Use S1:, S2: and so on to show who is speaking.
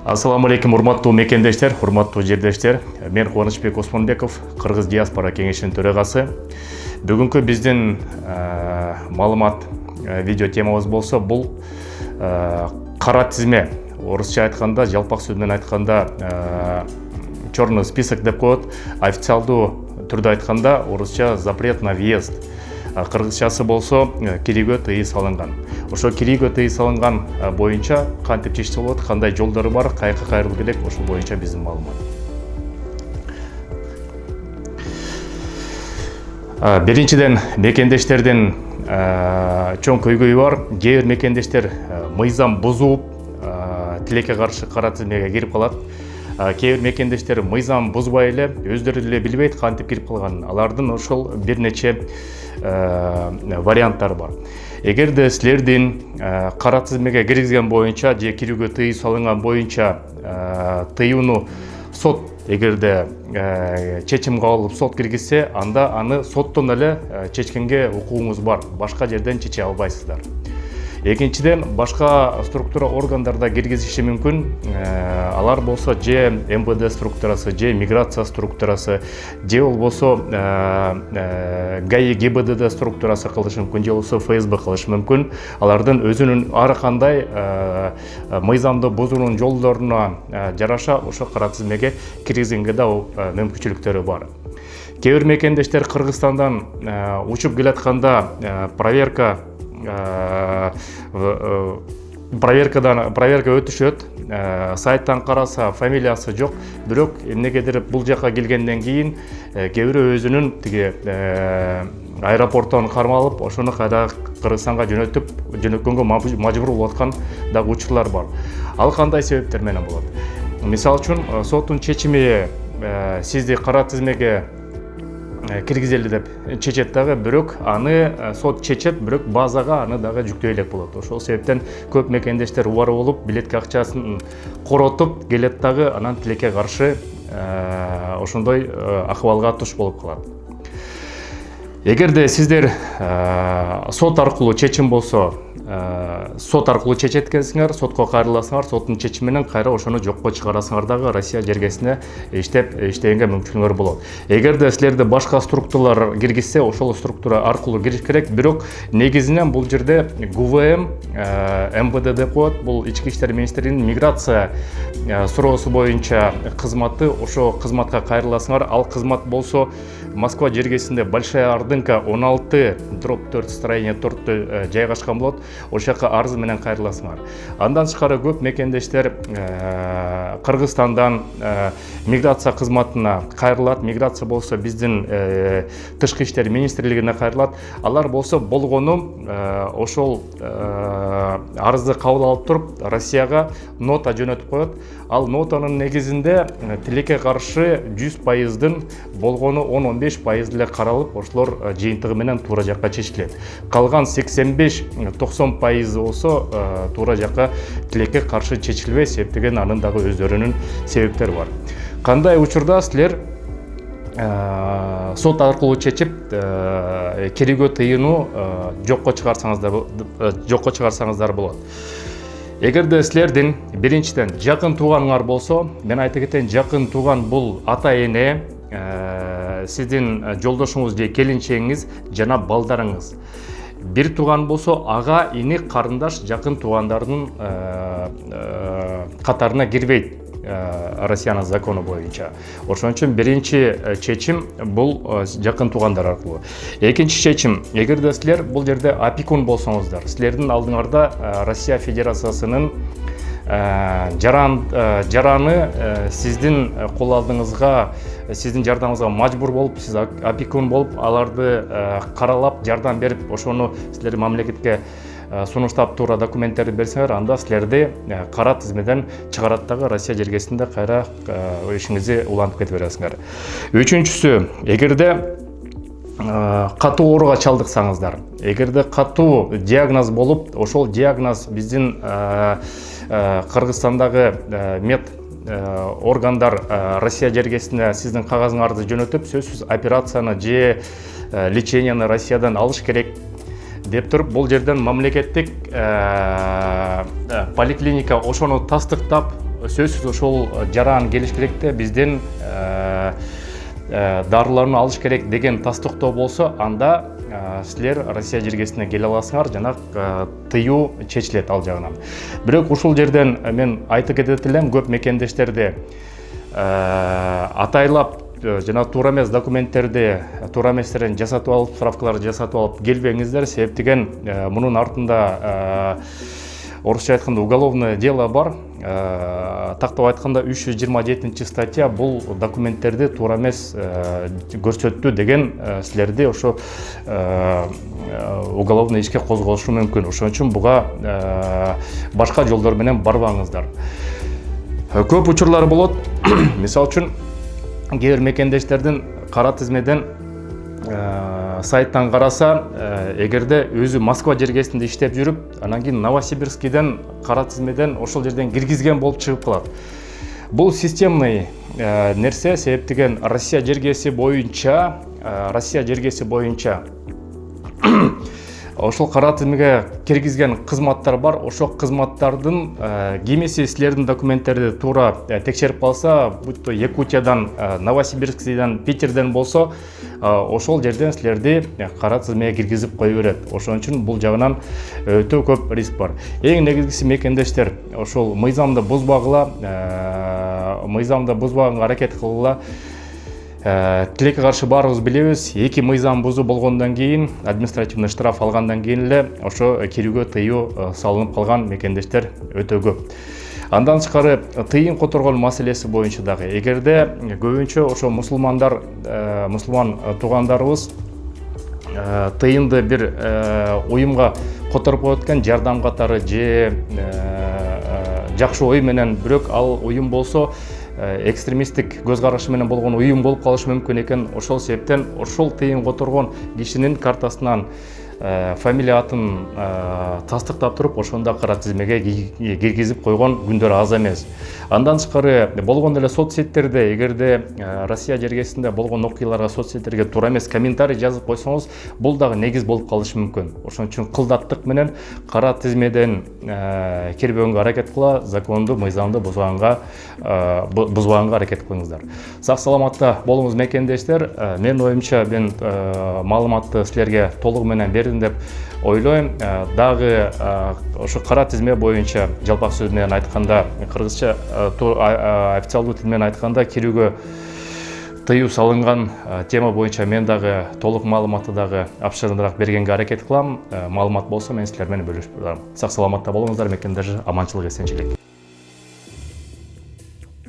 S1: Ассаламу алейкум, урматтуу мекендештер, урматтуу жердештер. Мен Кубанычбек Осмонбеков, Кыргыз диаспора кеңешинин төрагасы. Бүгүнкү биздин маалымат видео темабыз болсо, бул кара тизме. Орусча айтканда, жалпак сөз менен айтканда, черный список деп коет. Официалдуу түрдө айтканда, орусча запрет на въезд. Кыргызчасы болсо кирүүгө тыйым салынган. Ошо кирүүгө тыйым салынган боюнча кантип чечсе болот, кандай жолдору бар, каяка кайрылуу керек, ошол боюнча биздин маалымат. Биринчиден мекендештердин чоң көйгөйү бар. Кээ бир мекендештер мыйзам бузуп, тилекке каршы кара тизмеге кирип калат. Кээ бир мекендештер мыйзам бузбай эле, өздөрү эле билбейт кантип кирип калганын. Алардын ошол бир нече варианттары бар. Эгерде силердин кара тизмеге киргизген боюнча же кирүүгө тыйым салынган боюнча тыюуну сот эгерде чечим кабыл алып сот киргизсе, анда аны соттон эле чечкенге укугуңуз бар. Башка жерден чече албайсыздар. Экинчиден, башка структура органдарда киргизиши мүмкүн. Алар болсо же МВД структурасы, же миграция структурасы, же болбосо ГАИ ГИБДД структурасы кылышы мүмкүн, же болбосо ФСБ кылышы мүмкүн. Алардын өзүнүн ар кандай мыйзамды бузуунун жолдоруна жараша ошо кара тизмеге киргизгенге да мүмкүнчүлүктөрү бар. Кээ бир мекендештер Кыргызстандан учуп келатканда проверка өтүшөт, сайттан караса фамилиясы жок, бирок эмнегедир бул жака келгенден кийин кээ бирөө өзүнүн тиги аэропорттон кармалып, ошону кайра Кыргызстанга жөнөткөнгө мажбур болуп аткан дагы учурлар бар. Ал кандай себептер менен болот? Мисалы үчүн, соттун чечими сизди кара тизмеге киргизели деп чечет дагы, бирок аны сот чечет, бирок базага аны дагы жүктөй элек болот. Ошол себептен көп мекендештер убар болуп, билетке акчасын коротуп келет дагы, анан тилекке каршы ошондой акыбалга туш болуп калат. Эгерде сиздер сот аркылуу чечим болсо, сот аркылуу чечет экенсиңер, сотко кайрыласыңар, соттун чечими менен кайра ошону жокко чыгарасыңар дагы, Россия жергесине иштегенге мүмкүнчүлүгүңөр болот. Эгерде силерди башка структуралар киргизсе, ошол структура аркылуу кириш керек, бирок негизинен бул жерде ГУВМ, МВД деп коет, бул Ички иштер министрлигинин миграция суроосу боюнча кызматы, ошо кызматка кайрыласыңар. Ал кызмат болсо Москва жергесинде Большая Ордынка 16/4 строение 4 жайгашкан болот. Ошол жака арыз менен кайрыласыңар. Андан тышкары көп мекендештер Кыргызстандан миграция кызматына кайрылат. Миграция болсо биздин Тышкы иштер министрлигине кайрылат. Алар болсо болгону ошол арызды кабыл алып туруп, Россияга нота жөнөтүп коет. Ал нотанын негизинде тилекке каршы 100%дын болгону 10-15% эле каралып, ошолор жыйынтыгы менен туура жакка чечилет. Калган 85-90% болсо туура жакка тилекке каршы чечилбей, себептеген анын дагы өздөрүнүн себептери бар. Кандай учурда силер сот аркылуу чечип кирүүгө тыйууну жокко чыгарсаңыздар болот. Эгерде силердин биринчиден жакын тууганыңар болсо, мен айта кетейин, жакын тууган бул ата-эне, сиздин жолдошуңуз же келинчегиңиз жана балдарыңыз. Бир тууган болсо, ага, ини, карындаш, жакын туугандардын катарына кирбейт Россиянын закону боюнча. Ошон үчүн биринчи чечим бул жакын туугандар аркылуу. Экинчи чечим, эгерде силер бул жерде опекун болсоңуздар, силердин алдыңарда Россия Федерациясынын жараны сиздин кол алдыңызга, сиздин жардамыңызга мажбур болуп, сиз опекун болуп, аларды каралап, жардам берип, ошону силер мамлекетке сунуштап туура документтерди берсеңер, анда силерди кара тизмеден чыгарат дагы, Россия жергесинде кайра ишиңизди улантып кете бересиңер. Үчүнчүсү, эгерде катуу ооруга чалдыксаңыздар, эгерде катуу диагноз болуп, ошол диагноз биздин Кыргызстандагы мед органдар Россия жергесине сиздин кагазыңарды жөнөтүп, сөзсүз операцияны же леченияны Россиядан алыш керек деп туруп, бул жерден мамлекеттик поликлиника ошону тастыктап, сөзсүз ошол жаран келиш керек да бизден дарыларын алыш керек деген тастыктоо болсо, анда силер Россия жергесине келе аласыңар, жана тыюу чечилет ал жагынан. Бирок ушул жерден мен айтып кетет элем, көп мекендештерде атайлап жана туура эмес документтерди туура эместерин жасатып алып, справкаларды жасатып алып келбеңиздер, себеп деген мунун артында орусча айтканда уголовное дело бар. Тактап айтканда 327 статья бул документтерди туура эмес көрсөттү деген силерди ошо уголовный ишке козголушу мүмкүн. Ошон үчүн буга башка жолдор менен барбаңыздар. Көп учурлар болот. Мисалы үчүн кээ бир мекендештердин кара тизмеден сайттан караса, эгерде өзү Москва жергесинде иштеп жүрүп, анан кийин Новосибирскийден кара тизмеден ошол жерден киргизген болуп чыгып калат. Бул системный нерсе, себеп деген Россия жергеси боюнча ошол кара тизмеге киргизген кызматтар бар. Ошол кызматтардын кимиси силердин документтерди туура текшерип калса, будто Якутиядан, Новосибирскийден, Питерден болсо, ошол жерден силерди кара тизмеге киргизип кое берет. Ошон үчүн бул жагынан өтө көп риск бар. Эң негизгиси мекендештер ошол мыйзамды бузбагыла, мыйзамды бузбаганга аракет кылгыла. Тилекке каршы баарыбыз билебиз, 2 мыйзам бузуу болгондон кийин, административный штраф алгандан кийин эле ошо кирүүгө тыюу салынып калган мекендештер өтө көп. Андан тышкары тыйын которгон маселеси боюнча дагы, эгерде көбүнчө ошо мусулмандар, мусулман туугандарыбыз тыйынды бир уюмга которуп коет экен, жардам катары же жакшы ой менен, бирок ал уюм болсо экстремисттик көз карашы менен болгон уюм болуп калышы мүмкүн экен. Ошол себептен ошол тыйын которгон кишинин картасынан фамилия атын тастыктап туруп, ошондо кара тизмеге киргизип койгон күндөр аз эмес. Андан тышкары болгон эле соцсеттерде, эгерде Россия жергесинде болгон окуяларга соцсеттерге туура эмес комментарий жазып койсоңуз, бул дагы негиз болуп калышы мүмкүн. Ошон үчүн кылдаттык менен кара тизмеден кирбөгөнгө аракет кыла, законду, мыйзамды бузбаганга аракет кылыңыздар. Сак саламатта болуңуз мекендештер. Менин оюмча мен маалыматты силерге толугу менен бердим деп ойлойм. Дагы ошо кара тизме боюнча жалпак сөз менен айтканда, кыргызча официалдуу тил менен айтканда кирүүгө тыюу салынган тема боюнча мен дагы толук маалыматты дагы апшырыныраак бергенге аракет кылам. Маалымат болсо мен силер менен бөлүшүп турам. Сак саламатта болуңуздар мекендештер, аманчылык, эсенчилик.